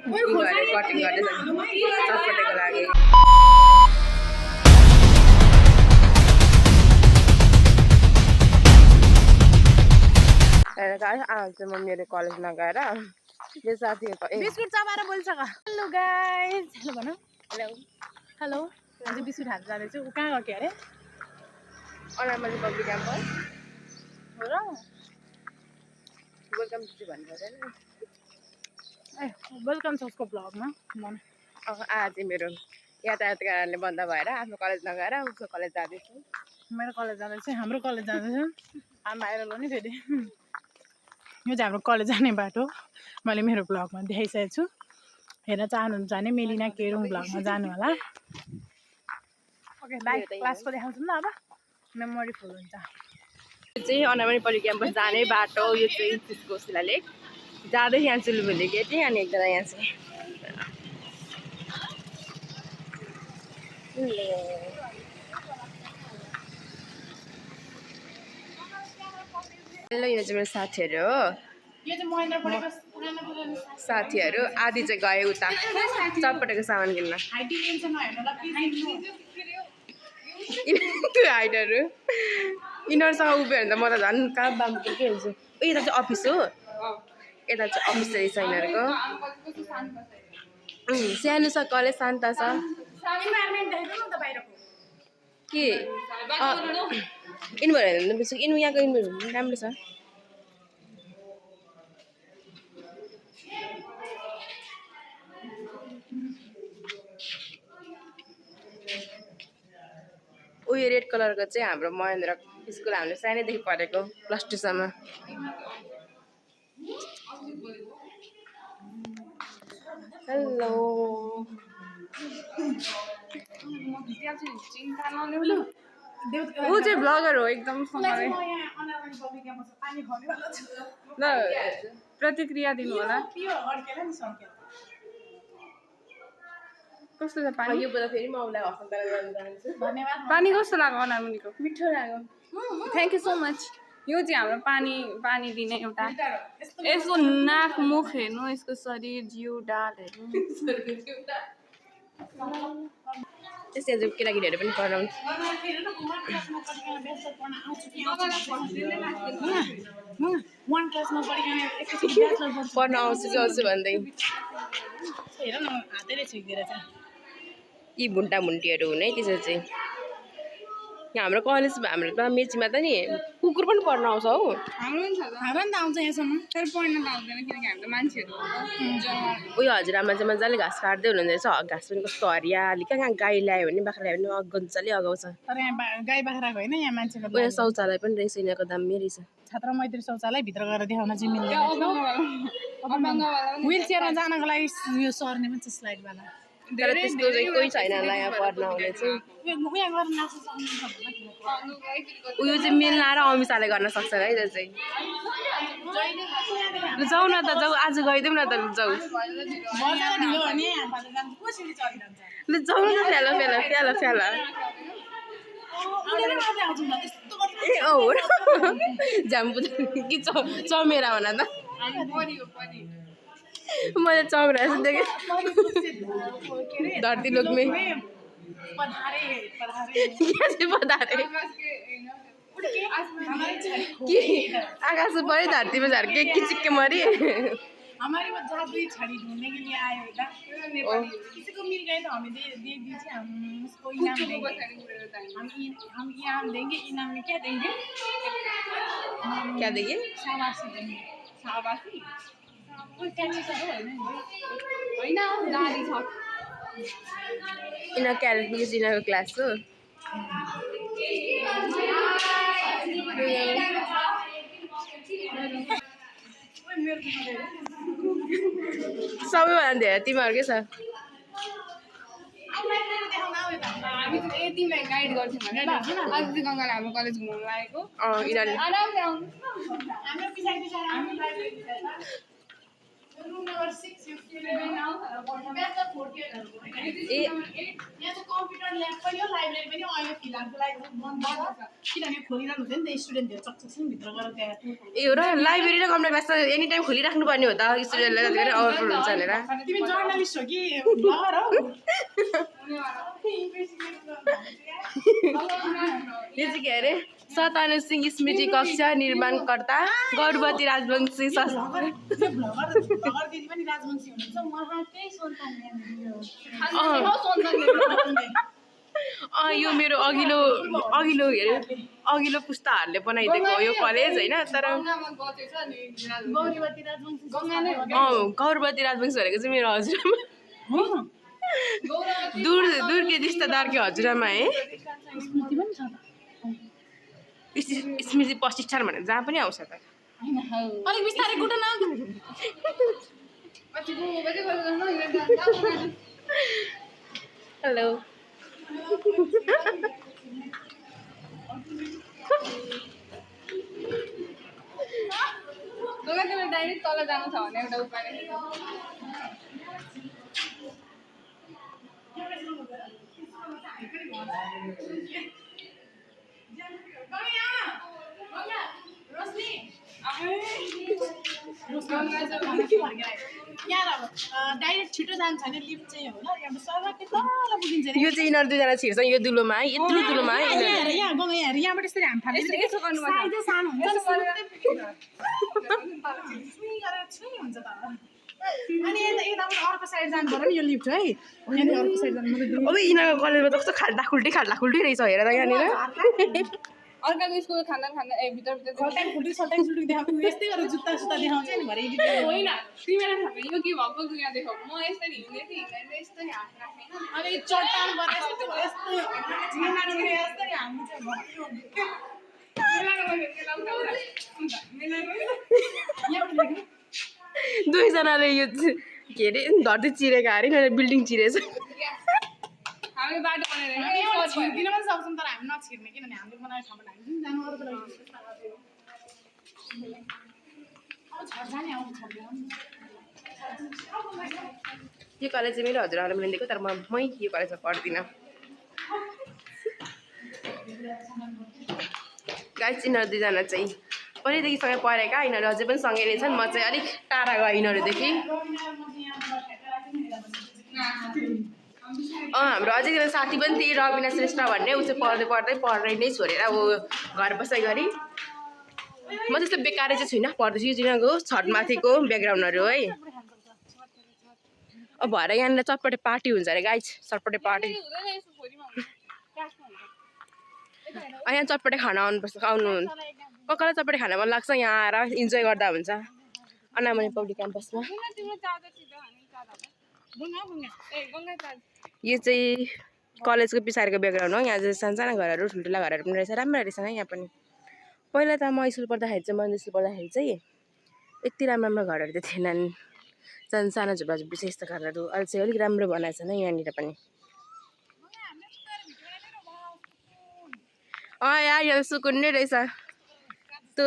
cutting गर्दैछ चटपटेको लागि आज चाहिँ म मेरो कलेजमा गएर मेरो साथीहरूको बिस्कुट चबाएर बोल्छ का हेलो गाइस हेलो भन हेलो हेलो आज बिस्कुट खान जाँदैछु उ कहाँ गयो अरे अनामली पब्लिक क्याम्पस हो र वेलकम टु भन्नु पर्दैन ए वेलकम छ उसको ब्लगमा मन आज चाहिँ मेरो यातायातको कारणले बन्द भएर आफ्नो कलेज नगएर उसको कलेज जाँदैछु मेरो कलेज जाँदैछ हाम्रो कलेज जाँदैछ हामी भाइरल हो नि फेरि यो चाहिँ हाम्रो कलेज जाने बाटो मैले मेरो ब्लगमा देखाइसकेको छु हेर्न चाहनुहुन्छ भने मेलिना केरुङ ब्लगमा जानु होला ओके बाइ क्लासको देखाउँछु नि त अब मेमोरी फुल हुन्छ यो चाहिँ अनामली पब्लिक क्याम्पस जाने बाटो यो चाहिँ त्यसको शिलालेख जाँदै यहाँ चुलबुली गेटी अनि एकजना यहाँ चाहिँ हेलो यो चाहिँ मेरो साथीहरू हो साथीहरू आधी चाहिँ गए उता चटपटेको सामान किन्न त्यो हाइटहरू यिनीहरूसँग उभियो भने त म त झन् कहाँ बामको के हुन्छु यता चाहिँ अफिस हो यता चाहिँ अफिस रहेछ यिनीहरूको सानो छ कलेज शान्त छ के इन्भर यहाँको इन्भर राम्रो छ उयो रेड कलरको चाहिँ हाम्रो महेन्द्र स्कुल हामीले सानैदेखि पढेको +2 सम्म हेलो ऊ चाहिँ ब्लगर हो एकदम ल प्रतिक्रिया दिनु होला कस्तो छ पानी यो बोला फेरि म उसलाई हस्तान्तरण गर्न चाहन्छु पानी कस्तो लाग्यो अनामुनिको मिठो लाग्यो थ्याङ्क यू सो मच यो चाहिँ हाम्रो पानी दिने एउटा यसको नाक मुख हेर्नु यसको शरीर जिउ डालहरू त्यस्तै आज केटाकेटीहरू पनि पढाउँछ पढ्न आउँछु कि आउँछु भन्दै हेर न हातैले छिक्दिएर चाहिँ यी भुन्टा भुन्टीहरू हुने त्यसो चाहिँ यहाँ हाम्रो कलेज हाम्रो त मेचीमा त नि कुकुर पनि पढ्न आउँछ हौ हाम्रो पनि त आउँछ यहाँसम्म तर पढ्न त आउँदैन किनकि हाम्रो मान्छेहरू उयो हजुरआमा चाहिँ मजाले घाँस काट्दै हुनुहुँदो रहेछ घाँस पनि कस्तो हरियाली कहाँ कहाँ गाई ल्यायो भने बाख्रा ल्यायो भने गन्जले अगाउँछ तर यहाँ गाई बाख्राको होइन यहाँ मान्छेको उयो शौचालय पनि रहेछ यिनीहरूको दामी रहेछ छात्र मैत्री शौचालय भित्र गएर देखाउन चाहिँ मिल्दैन व्हिल चेयरमा जानको लागि यो सर्ने पनि छ स्लाइडवाला तर त्यस्तो चाहिँ कोही छैन होला यहाँ पढ्न आउने चाहिँ उयो चाहिँ मेलना र अमिषाले गर्न सक्छ है त्यो चाहिँ जाउँ न त जाउँ आज गइदिउँ न त जाउँ ल जाउँ न फ्याला फ्याला फ्याला फ्याला ए औ जाम्पु कि चमेरा भन त मैले चमेरा जस्तो देखेँ धरती लोकमे पधारे कि आकाश से परे धरती में झरके किचिक के मरी हमारे वो जादुई छड़ी ढूंढने के लिए आए हैं ना किसी को मिल गए तो हमें दे दीजिए हम उसको इनाम देंगे हम इनाम देंगे इनाम में क्या देंगे क्या देंगे शाबाशी देंगे शाबाशी कोई क्या चीज़ है होइन गाडी छ इना क्यारेट इनाको क्लास हो सबैभन्दा धेरै तिमीहरूकै छ हामी चाहिँ तिमीलाई गाइड गर्थ्यौँ भनेर आज चाहिँ गङ्गाले हाम्रो कलेज घुमाउनु लागेको आरामले आउनु रूम नंबर 6 यहाँ चाहिँ कम्प्युटर ल्याब पनि हो लाइब्रेरी पनि अहिले फिलहालको लागि बन्द छ किनभने खोलिरहनु हुँदैन नि त स्टुडेन्टहरू चकचक भित्र गएर त्यहाँ यो र लाइब्रेरी र कम्प्युटर क्लास त एनी टाइम खोलिराख्नुपर्ने हो त स्टुडेन्टलाई जतिखेर ओभरफ्लो हुन्छ भनेर तिमी जर्नलिस्ट हो कि ब्लगर हौ यो चाहिँ के अरे सतानु सिंह स्मृति कक्षा निर्माणकर्ता गौरवती राजवंशी ब्लगर दिदी पनि राजवंशी हुनुहुन्छ उहाँकै सन्तान यो मेरो अघिल्लो के अरे अघिल्लो पुस्ताहरूले बनाइदिएको हो यो कलेज होइन तर गौरवती राजवंशी भनेको चाहिँ मेरो हजुरआमा दूर के रिश्तेदार के हजुरआमा है स्मृति प्रतिष्ठान भनेर जहाँ पनि आउँछ त अलिक बिस्तारै गुट न हेलो डाइरेक्ट तल जानु छ भने एउटा उपाय डाइरेक्ट छिटो जान्छ भने लिफ्ट चाहिँ होला यहाँ सरकै तल पुगिन्छ यो चाहिँ यिनीहरू दुईजना छिर्छ यो दुलोमा है यत्रो दुलोमा है यहाँ गङ यहाँ यहाँबाट यसरी हाम फाल्छ यसो गर्नुपर्छ सानो हुन्छ हुन्छ त अनि यताबाट अर्को साइड जानु पर्यो नि यो लिफ्ट है यहाँनिर अर्को साइड जानु अब यिनीहरूको कलेजमा त कस्तो खाल्टा खुल्टी रहेछ हेर त यहाँनिर अर्काको स्कुल खाना भित्र सटाङ फुल्टी देखाएको यस्तै गरेर जुत्ता देखाउँछ नि भरे होइन तिमीलाई थाहा यो के भएको दुनियाँ देखाएको म यस्तै हिँड्दै थिएँ यस्तो नि हात राख्ने अनि चट्टान दुईजनाले यो के अरे धरती चिरेको अरे बिल्डिङ चिरेछ हामीले बाटो बनाएर छिर्दिन पनि सक्छौँ तर हामी नछिर्ने किनभने हामीले बनाएको ठाउँमा हामी पनि जानु अरूको लागि यो कलेज चाहिँ मेरो हजुरआमाले मैले दिएको तर मै यो कलेजमा पढ्दिनँ गाइस यिनीहरू दुईजना चाहिँ पहिल्यैदेखि सँगै पढेका यिनीहरू अझै पनि सँगै नै छन् म चाहिँ अलिक टाढा गएँ यिनीहरूदेखि हाम्रो अझै एकजना साथी पनि थिए रविना श्रेष्ठ भन्ने ऊ चाहिँ पढ्दै नै छोडेर ऊ घर बसाइ गरी म त्यस्तो बेकारै चाहिँ छुइनँ पढ्दैछु यो जिनीहरूको छठमाथिको ब्याकग्राउन्डहरू है अब भएर यहाँनिर चटपटे पार्टी हुन्छ अरे गाइस चटपटे पार्टी यहाँ चटपटे खाना आउनुपर्छ आउनु कसलाई चटपटे खाना मन लाग्छ यहाँ आएर इन्जोय गर्दा हुन्छ अनामनी पब्लिक क्याम्पसमा यो चाहिँ कलेजको पछाडिको ब्याकग्राउन्ड हो यहाँ चाहिँ सानसाना घरहरू ठुल्ठुला घरहरू पनि रहेछ राम्रो रहेछ यहाँ पनि पहिला त म स्कुल पढ्दाखेरि चाहिँ मन्दिर स्कुल पढ्दाखेरि चाहिँ यति राम्रो घरहरू त थिएनन् सानो झुप्पा झुप्पी चाहिँ यस्तो घरहरू अहिले चाहिँ अलिक राम्रो बनाएको छ नि यहाँनिर पनि यार यहाँ सुकुन नै रहेछ त्यो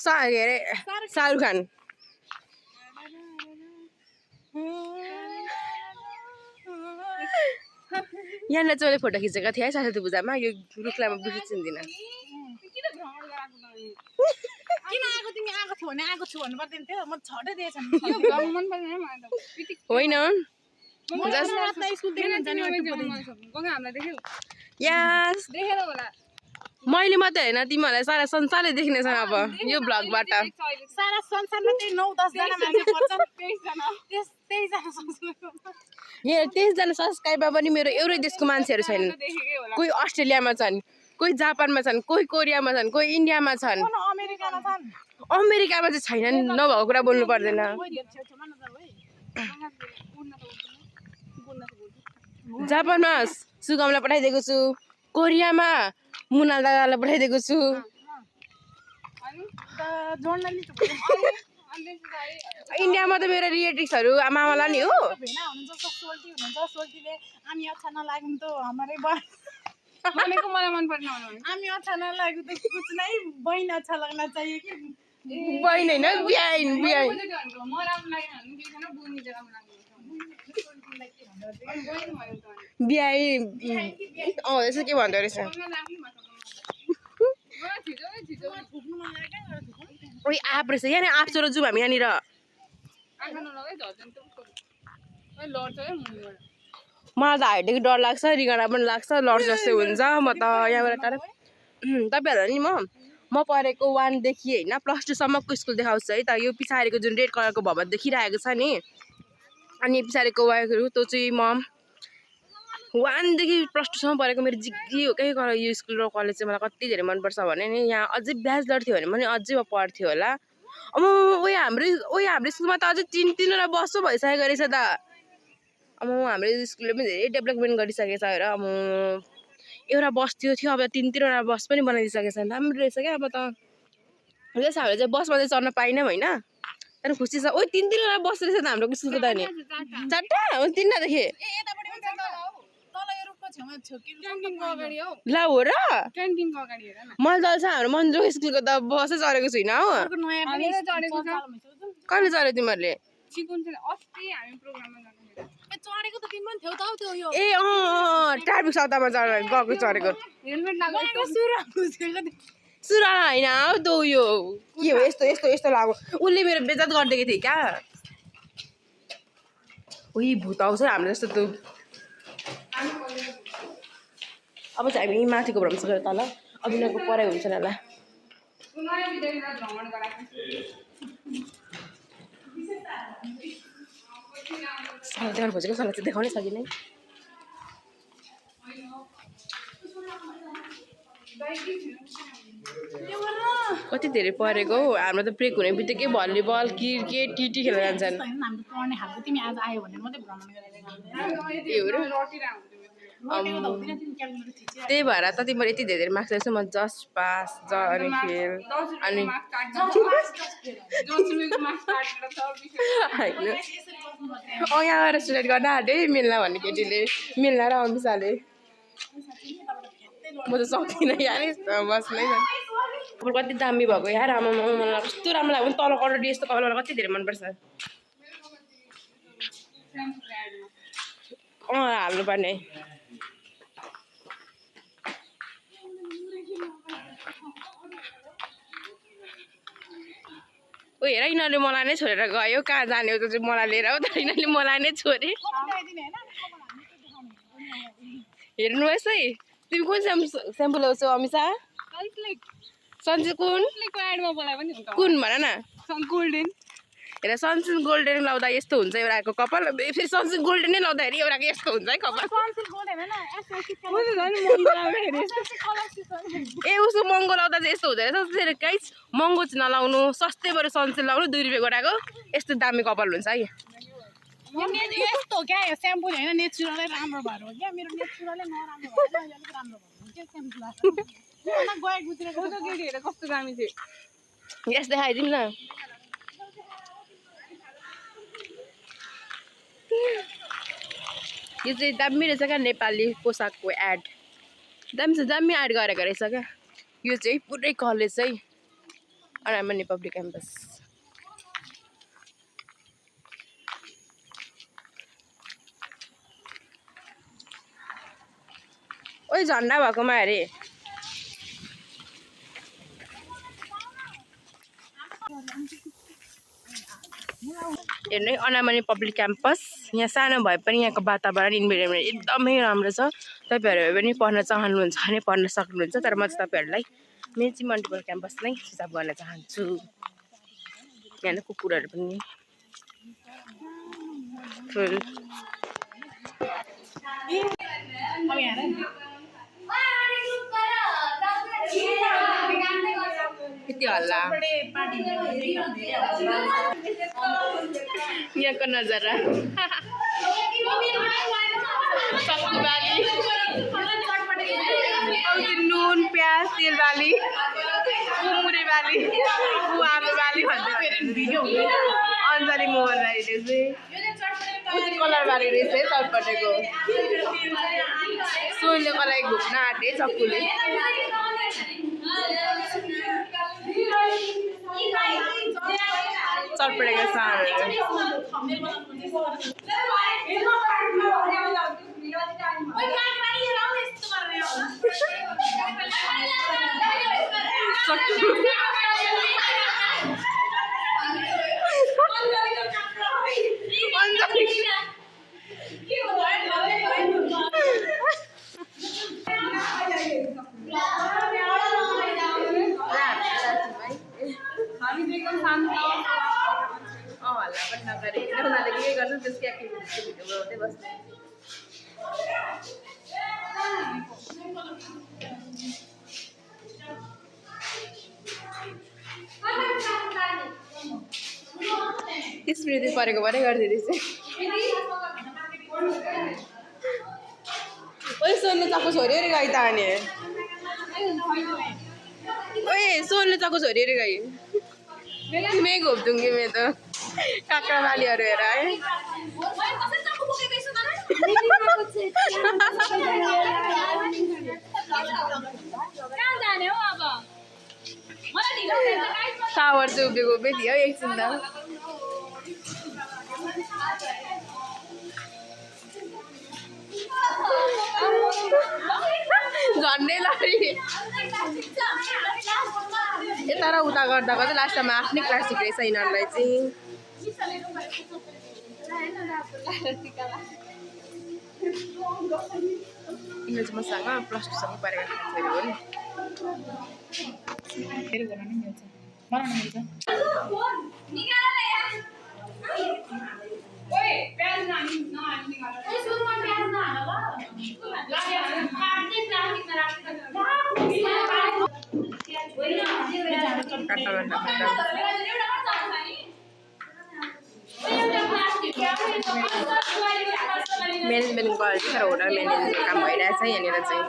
के अरे शाहरुख खान यहाँनिर चाहिँ मैले फोटो खिचेको थिएँ है सरस्वती पूजामा यो रुखलाई म बिर्सि चिन्दिनँ किन आएको तिमी आएको थियो भने आएको छु भन्नु पर्दैन थियो म छटै दिएछ होइन मैले मात्रै होइन तिमीहरूलाई सारा संसारले देख्नेछ अब यो भ्लगबाट सारा संसारमा त्यही 9-10 जना मान्छे पर्छन् 23 जना यहाँ 23 जना सब्सक्राइबर पनि मेरो एउटै देशको मान्छेहरू छैनन् कोही अस्ट्रेलियामा छन् कोही जापानमा छन् कोही कोरियामा छन् कोही इन्डियामा छन् अमेरिकामा चाहिँ छैनन् नभएको कुरा बोल्नु पर्दैन जापानमा सुगमलाई पठाइदिएको छु कोरियामा मुनाल दादालाई पठाइदिएको छु इन्डियामा त मेरो रिलेटिभ्सहरू मामालाई नि हो को मलाई मन पर्दैन हामी अच्छा नलाग्यो त कुछ नै बहिनी अच्छा लाग्न चाहिए कि बहिनी हैन बिहाइन म राम्रो लाग्यो भने के छैन बुझ्नु चाहिँ राम्रो लाग्यो बिहाइ यसो के भन्दो रहेछ ओइ आँप रहेछ यहाँ आँप चोरो जाउँ हामी यहाँनिर आँखा नलगाइ झर्छ नि त उसको लड्छ है मुनिबाट मलाई त हाइटदेखि डर लाग्छ रिगाडा पनि लाग्छ लड जस्तै हुन्छ म त यहाँबाट टाढा तपाईँहरूलाई नि म पढेको 1 देखि होइन +2 सम्मको स्कुल देखाउँछु है त यो पछाडिको जुन रेड कलरको भवन देखिरहेको छ नि अनि पछाडिको वायरहरू त्यो चाहिँ म 1 देखि +2 सम्म पढेको मेरो जिग्गी हो क्या यो स्कुल र कलेज चाहिँ मलाई कति धेरै मनपर्छ भने नि यहाँ अझै ब्याचलर थियो भने पनि अझै म पढ्थ्यो होला हाम्रो स्कुलमा त अझै 3-3वटा बसो भइसकेको रहेछ त हाम्रो स्कुलले पनि धेरै डेभलपमेन्ट गरिसकेको छ र एउटा बस थियो अब 3-3वटा बस पनि बनाइदिइसकेको छ राम्रो रहेछ क्या अब त जस हामीले चाहिँ बसमा चाहिँ चढ्न पाइनौँ होइन तर खुसी छ ओइ 3-3वटा बस रहेछ त हाम्रो स्कुलको त नि 4टा 3टा देखेँ ल हो र क्यान्टिनको अगाडि हेर न मैले त अहिलेसम्म हाम्रो मन्जु स्कुलको त बसै चढेको छुइनँ हो कहिले चढ्यो तिमीहरूले चिकुन चाहिँ अस्ति हामी प्रोग्राममा जाँदाखेरि ए ट्राफिक सत्तामा चढेको हेलमेट लगाएको सुराला होइन हौ त उयो के हो यस्तो लाग्यो उसले मेरो बेइज्जत गरिदिएको थियो क्या उही भूत आउँछ हाम्रो जस्तो त अब चाहिँ हामी माथिको भ्रमण गरेर तल अभिनयको पढाइ हुन्छ होला नयाँ विद्यालयलाई भ्रमण गराएको सल्लाह देखाउनु खोजेको सल्लाह चाहिँ देखाउनै सकिनँ कति धेरै पढेको हौ हाम्रो त ब्रेक हुने बित्तिकै भलिबल क्रिकेट टिटी खेल्न जान्छन् त्यही भएर त तिम्रो यति धेरै मार्क्स रहेछ म जस्ट पास अनि फेल अनि यहाँ गएर स्टुडेन्ट गर्न आँटे मिल्न भन्ने केटीले मिल्न र अमिसाले म त सक्दिनँ यार बस्नै कति दामी भएको यार मलाई कस्तो राम्रो लाग्यो तल कलर यस्तो कलर मलाई कति धेरै मनपर्छ हाल्नुपर्ने ओ हेर यिनीहरूले मलाई नै छोडेर गयो कहाँ जाने हो त चाहिँ मलाई लिएर हो त यिनीहरूले मलाई नै छोडे हेर्नुहोस् है तिमी कुन स्याम्पू ल्याउँछौ अमिसा सनसिल्क कुन भन न गोल्डेन हेर सनसिल्क गोल्डेन लाउँदा यस्तो हुन्छ एउटाको कपाल फेरि सनसिल्क गोल्डेन नै लाउँदाखेरि एउटाको यस्तो हुन्छ है कपाल ए उसको महँगो लाउँदा चाहिँ यस्तो हुँदो रहेछ फेरि गाइस महँगो चाहिँ नलाउनु सस्तै बरु सनसिल्क लाउनु 2 रुपियाँ गोटाको यस्तो दामी कपाल हुन्छ है यस्तो क्या यो स्याम्पू होइन नेचुरलै राम्रो भएर हो क्या मेरो नेचुरलै नराम्रो भएर अलिक राम्रो भयो के स्याम्पू केटीहरू कस्तो दामी थियो यस देखाइदिउँ न यो चाहिँ दामी रहेछ क्या नेपाली पोसाकको एड दामी एड गरेको रहेछ क्या यो चाहिँ पुरै कलेज चाहिँ अनामनी पब्लिक क्याम्पस ओइ झन्डा भएकोमा अरे हेर्नु है अनामनी पब्लिक क्याम्पस यहाँ सानो भए पनि यहाँको वातावरण इन्भाइरोमेन्ट एकदमै राम्रो छ तपाईँहरू पनि पढ्न चाहनुहुन्छ भने पढ्न सक्नुहुन्छ तर म चाहिँ तपाईँहरूलाई मेची मल्टिपल क्याम्पस नै सुझाव गर्न चाहन्छु यहाँ कुकुरहरू पनि फुल यति हल्ला यहाँको नजारा सक्कु बाली नुन प्याज तेल बाली मुरे बाली आलु बाली भन्छ अञ्जली मोहन राईले चाहिँ कलर बाली रहेछ है चटपटेको सोहीले मलाई घुम्न आँटे चक्कुले चटपटेको सारहरू मात्रै बस्ने स्मृति परेको पनि गरिदिँदैछ ओइ सोनले चक्कु छोरी अरे गई त अनि ओए सोनले चक्कु छोरी अरे गई मैं घोप्दुङ्गी मैं त काक्रा बालीहरू हेर है टावर चाहिँ उभिएको उभियो है एकछिन त झन्डै लडी यता र उता गर्दा गर्दा लास्टमा आफ्नै क्लास सिक्दैछ यिनीहरूलाई चाहिँ यिनीहरू चाहिँ मसँग +2 सम्म परेका साथीहरू हो नि फेरि गर्न नि मिल्छ बनाउन मिल्छ ओए प्याज नहाल्नु निकाल ओए सुरुमा प्याज नहाल ल काट्दै प्लास्टिकमा राख्दै म्यानेजमेन्ट गरेर तर होटल म्यानेजमेन्टको काम भइरहेछ यहाँनिर चाहिँ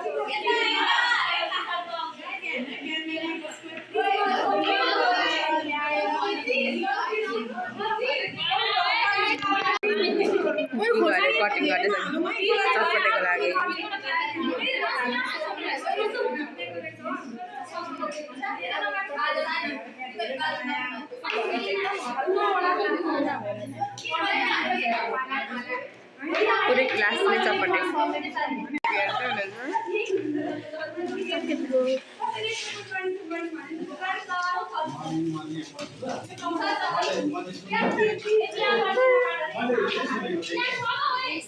कटिङ गर्दैछ चटपटेको लागि पुरै क्लासले चटपटे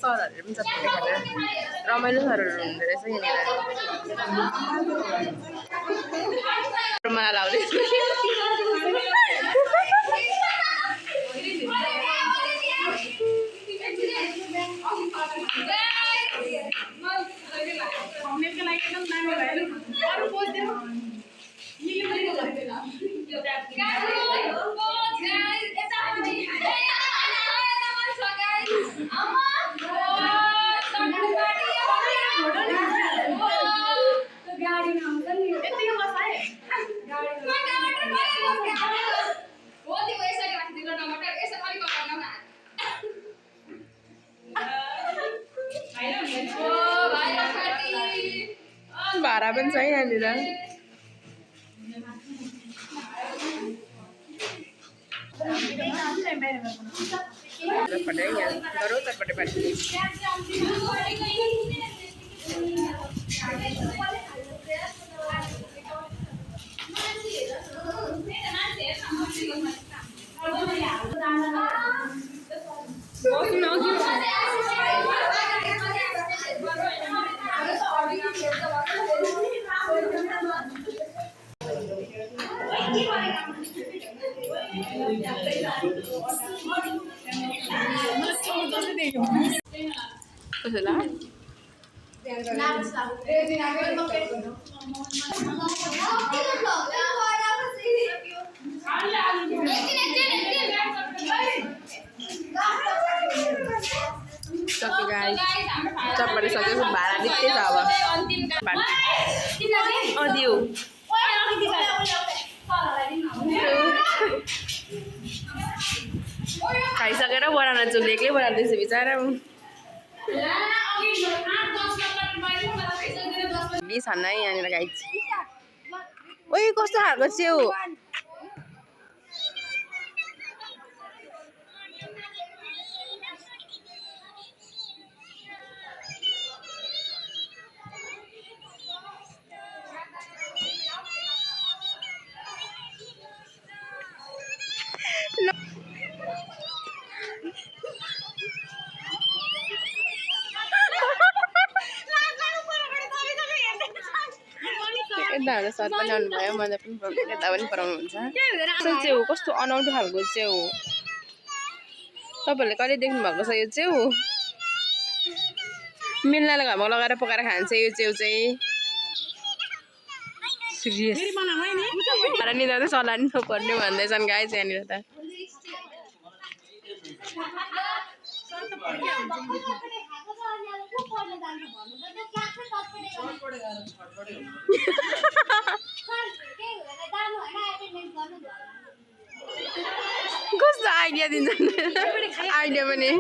सरहरूले पनि चटपटे खाएर रमाइलो सरहरू हुँदो रहेछ यहाँनिर माला लाउँदैछु भाडा पनि छ यहाँनिर चटपटे यहाँ गरौँ चटपटे पानी कसो ला सक्यो गाइस चटपटे सक्यो भाडा निक्कै छ अब दिउ खाइसकेर बनाउन चाहिँ एक्लै बनाउँदैछु बिचरा छन् है यहाँनिर गाइस ओइ कस्तो खालको च्याउ यताहरू सर पनि आउनुभयो मजा पनि यता पनि पराउनुहुन्छ कस्तो च्याउ कस्तो अनौठो खालको च्याउ तपाईँहरूले कहिले देख्नु भएको छ यो च्याउ मिल्नाले घरमा लगाएर पकाएर खान्छ यो च्याउ चाहिँ सिरियस र निदा चाहिँ सल्लाह नि नपर्ने भन्दैछन् गाइस यहाँनिर त कस्तो आइडिया दिन्छन् आइडिया पनि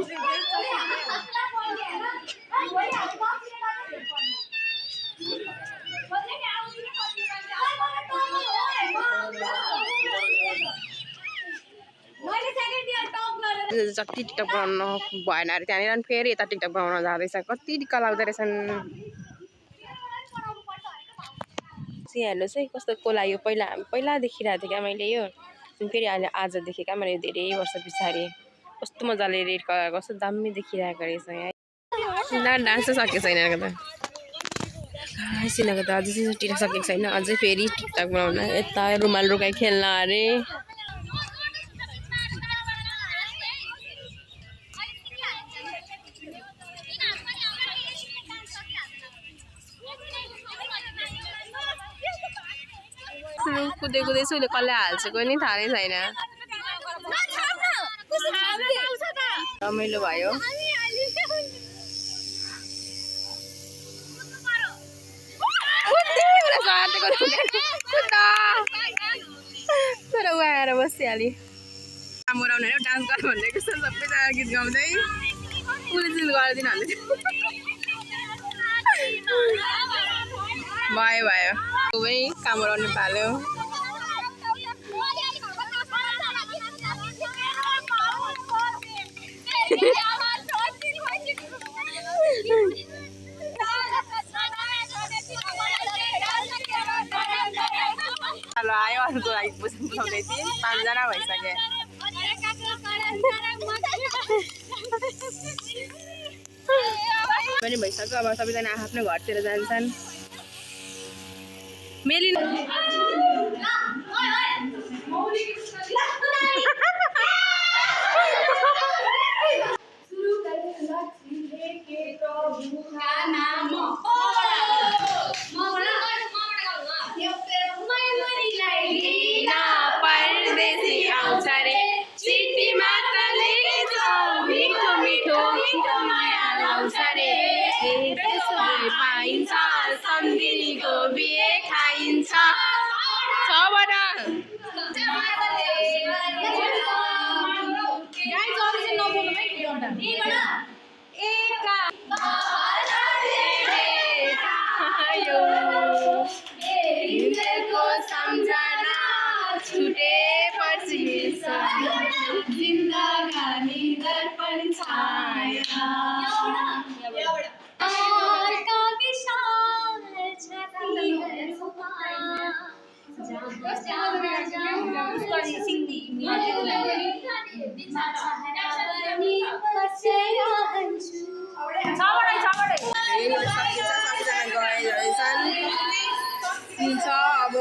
जति टिकटक बनाउनु भएन अरे त्यहाँनिर अनि फेरि यता टिकटक बनाउन जाँदैछ कति टिक्का लाग्दो रहेछन् हेर्नुहोस् है कस्तो कोला यो पहिला देखिरहेको थिएँ क्या मैले यो फेरि अहिले आज देखेँ क्या मैले धेरै वर्ष पछाडि कस्तो मजाले रेड कलर कस्तो दामी देखिरहेको रहेछ यहाँ डान्स सकेको छैन त सिनाको त अझै टिकटक सकेको छैन अझै फेरि टिकटक बनाउन यता रुमाल रुगाई खेल्न अरे कुदै कुदै छु उसले कसले हाल्छ कोही नि थाहा नै छैन रमाइलो भयो तर ऊ आएर बसिहाल्यो काम गराउनु अरे डान्स गर भनेको सबैजना गीत गाउँदै उसले चाहिँ गरिदिनु भन्दै भयो भयो ऊ पनि काम गराउनु पाल्यो हेलो आयो अर्को लागि बुझाउँदै थिएँ 5 जना भइसक्यो पनि भइसक्यो अब सबैजना आफ्नो घरतिर जान्छन् मेलिन परदेशी आउँछ रे चिठी मात्र मिठो मिठो मिठो माया लाउँछ रे पाइन्छ सम्झिनीको बिहे खाइन्छ छबाट सम्झना छुटेपछि जिन्दगानी दर्पण छाया अब